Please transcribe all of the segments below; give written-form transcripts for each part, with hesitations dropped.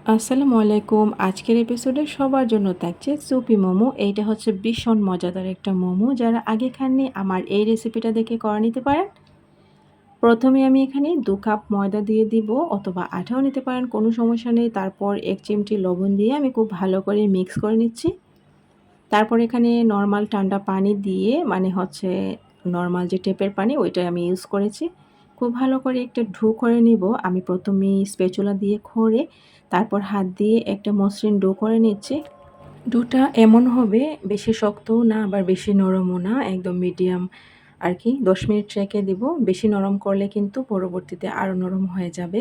আসসালামু আলাইকুম। আজকের এপিসোডে সবার জন্য থাকছে সুপি মোমো। এইটা হচ্ছে ভীষণ মজাদার একটা মোমো। যারা আগে খাননি আমার এই রেসিপিটা দেখে করে নিতে পারেন। প্রথমে আমি এখানে ২ কাপ ময়দা দিয়ে দিব অথবা আটাও নিতে পারেন, কোনো সমস্যা নেই। তারপর ১ চিমটি লবণ দিয়ে আমি খুব ভালো করে মিক্স করে নিচ্ছি। তারপর এখানে নরমাল ঠান্ডা পানি দিয়ে মানে হচ্ছে নরমাল যে টেপের পানি ওইটাই আমি ইউজ করেছি। খুব ভালো করে একটা ডো করে নিব। আমি প্রথমেই স্প্যাচুলা দিয়ে খড়ে তারপর হাত দিয়ে একটা মসৃণ ডো করে নিচ্ছি। ডোটা এমন হবে বেশি শক্তও না আবার বেশি নরমও না, একদম মিডিয়াম আর কি। ১০ মিনিট রেখে দিব। বেশি নরম করলে কিন্তু পরবর্তীতে আরও নরম হয়ে যাবে।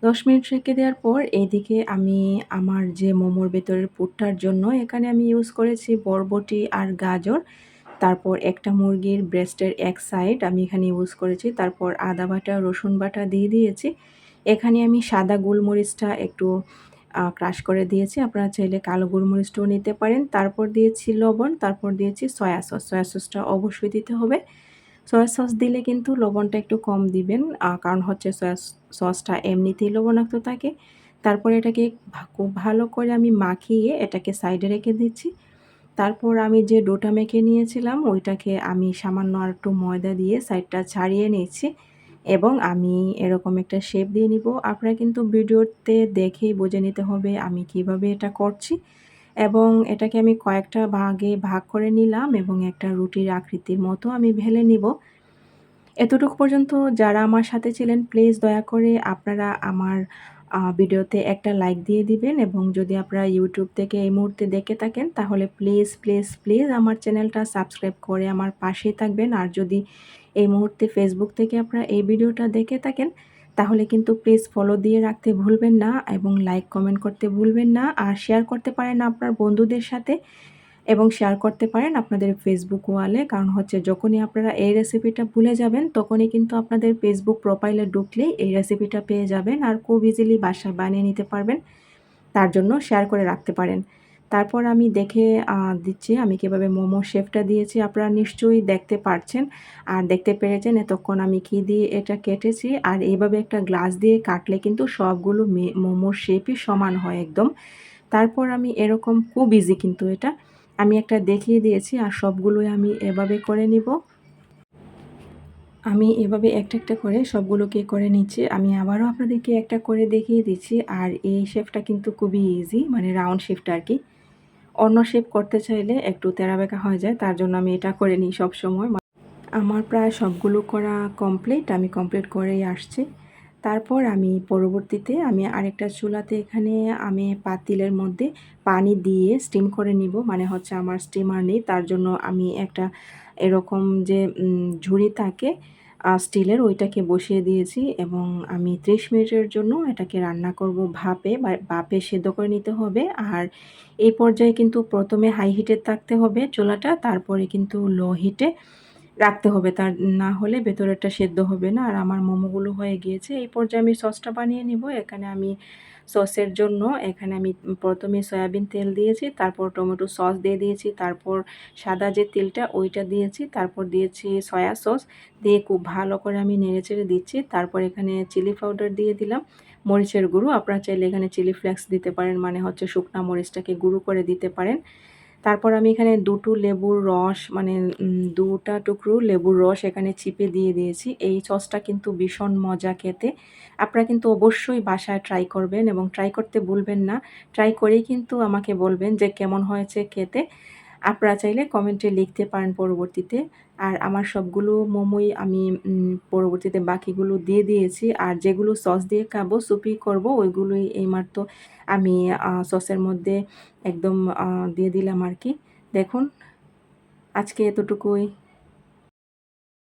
১০ মিনিট রেখে দেওয়ার পর এইদিকে আমি আমার যে মোমোর ভেতরের পুরটার জন্য এখানে আমি ইউজ করেছি বরবটি আর গাজর। তারপর একটা মুরগির ব্রেস্টের এক সাইড আমি এখানে ইউজ করেছি। তারপর আদা বাটা, রসুন বাটা দিয়ে দিয়েছি। এখানে আমি সাদা গোলমরিচটা একটু ক্রাশ করে দিয়েছি। আপনারা চাইলে কালো গোলমরিচটাও নিতে পারেন। তারপর দিয়েছি লবণ, তারপর দিয়েছি সয়া সস। সয়া সসটা অবশ্যই দিতে হবে। সয়া সস দিলে কিন্তু লবণটা একটু কম দিবেন। কারণ হচ্ছে সয়া সসটা এমনিতেই লবণাক্ত থাকে। তারপরে এটাকে খুব ভালো করে আমি মাখিয়ে এটাকে সাইডে রেখে দিচ্ছি। তারপর আমি যে ডোটা মেখে নিয়েছিলাম ওইটাকে আমি সামান্য আরেকটু ময়দা দিয়ে সাইডটা ছাড়িয়ে নিচ্ছি এবং আমি এরকম একটা শেপ দিয়ে নিব। আপনারা কিন্তু ভিডিওতে দেখেই বুঝে নিতে হবে আমি কিভাবে এটা করছি। এবং এটাকে আমি কয়েকটা ভাগে ভাগ করে নিলাম এবং একটা রুটির আকৃতির মতো আমি বেলে নিব। এতটুকু পর্যন্ত যারা আমার সাথে ছিলেন প্লিজ দয়া করে আপনারা আমার ভিডিওতে একটা লাইক দিয়ে দিবেন এবং যদি আপনারা ইউটিউব থেকে এই মুহূর্তে দেখে থাকেন তাহলে প্লিজ, প্লিজ, প্লিজ আমার চ্যানেলটা সাবস্ক্রাইব করে আমার পাশেই থাকবেন। আর যদি এই মুহূর্তে ফেসবুক থেকে আপনারা এই ভিডিওটা দেখে থাকেন তাহলে কিন্তু প্লিজ ফলো দিয়ে রাখতে ভুলবেন না এবং লাইক কমেন্ট করতে ভুলবেন না। আর শেয়ার করতে পারেন আপনার বন্ধুদের সাথে এবং শেয়ার করতে পারেন আপনাদের ফেসবুক ওয়ালে। কারণ হচ্ছে যখনই আপনারা এই রেসিপিটা ভুলে যাবেন তখনই কিন্তু আপনাদের ফেসবুক প্রোফাইলে ঢুকলেই এই রেসিপিটা পেয়ে যাবেন আর খুব ইজিলি বাসায় বানিয়ে নিতে পারবেন। তার জন্য শেয়ার করে রাখতে পারেন। তারপর আমি দেখে দিচ্ছি আমি কিভাবে মোমো শেপটা দিয়েছি। আপনারা নিশ্চয়ই দেখতে পারছেন আর দেখতে পেরেছেন এতক্ষণ আমি কি দিয়ে এটা কেটেছি। আর এইভাবে একটা গ্লাস দিয়ে কাটলে কিন্তু সবগুলো মোমোর শেপই সমান হয় একদম। তারপর আমি এরকম খুব ইজি কিন্তু এটা। আমি একটা দেখিয়ে দিয়েছি আর সবগুলোই আমি এভাবে করে নিব। আমি এভাবে একটা, একটা করে সবগুলোকে করে নিচ্ছি। আমি আবারও আপনাদেরকে একটা করে দেখিয়ে দিচ্ছি। আর এই শেপটা কিন্তু খুবই ইজি, মানে রাউন্ড শেপটা আরকি। অন্য শেপ করতে চাইলে একটু তেড়াবেঁকা হয়ে যায়। তার জন্য আমি এটা করে নিই সবসময়। আমার প্রায় সবগুলো করা কমপ্লিট। আমি কমপ্লিট করেই আসছি। তারপর আমি পরবর্তীতে আমি আরেকটা চুলাতে এখানে আমি পাতিলের মধ্যে পানি দিয়ে স্টিম করে নিব। মানে হচ্ছে আমার স্টিমার নেই। তার জন্য আমি একটা এরকম যে ঝুড়ি থাকে স্টিলের ওইটাকে বসিয়ে দিয়েছি এবং আমি ৩০ মিনিটের জন্য এটাকে রান্না করব ভাপে বা ভাপে সেদ্ধ করে নিতে হবে। আর এই পর্যায়ে কিন্তু প্রথমে হাই হিটে থাকতে হবে চুলাটা, তারপরে কিন্তু লো হিটে রাখতে হবে। তার না হলে ভেতরেরটা সেদ্ধ হবে না। আর আমার মোমোগুলো হয়ে গিয়েছে। এই পর্যায়ে আমি সসটা বানিয়ে নিব। এখানে আমি সসের জন্য এখানে আমি প্রথমে সয়াবিন তেল দিয়েছি, তারপর টমেটো সস দিয়ে দিয়েছি, তারপর সাদা যে তেলটা ওইটা দিয়েছি, তারপর দিয়েছি সয়া সস দিয়ে খুব ভালো করে আমি নেড়েচেড়ে দিচ্ছি। তারপর এখানে চিলি পাউডার দিয়ে দিলাম, মরিচের গুঁড়ো। আপনারা চাইলে এখানে চিলি ফ্লেক্স দিতে পারেন, মানে হচ্ছে শুকনা মরিচটাকে গুঁড়ো করে দিতে পারেন। তারপর আমি এখানে দুটো লেবুর রস মানে ২টা টুকরো লেবুর রস এখানে চিপে দিয়ে দিয়েছি। এই সসটা কিন্তু ভীষণ মজা খেতে। আপনারা কিন্তু অবশ্যই বাসায় ট্রাই করবেন এবং ট্রাই করতে ভুলবেন না। ট্রাই করেই কিন্তু আমাকে বলবেন যে কেমন হয়েছে খেতে। আপনারা চাইলে কমেন্টে লিখতে পারেন পরবর্তীতে। আর আমার সবগুলো মোমোই আমি পরবর্তীতে বাকিগুলো দিয়ে দিয়েছি। আর যেগুলো সস দিয়ে খাবো, সুপি করব ওইগুলোই এইমাত্র আমি সসের মধ্যে একদম দিয়ে দিলাম আরকি। দেখুন আজকে এতটুকুই।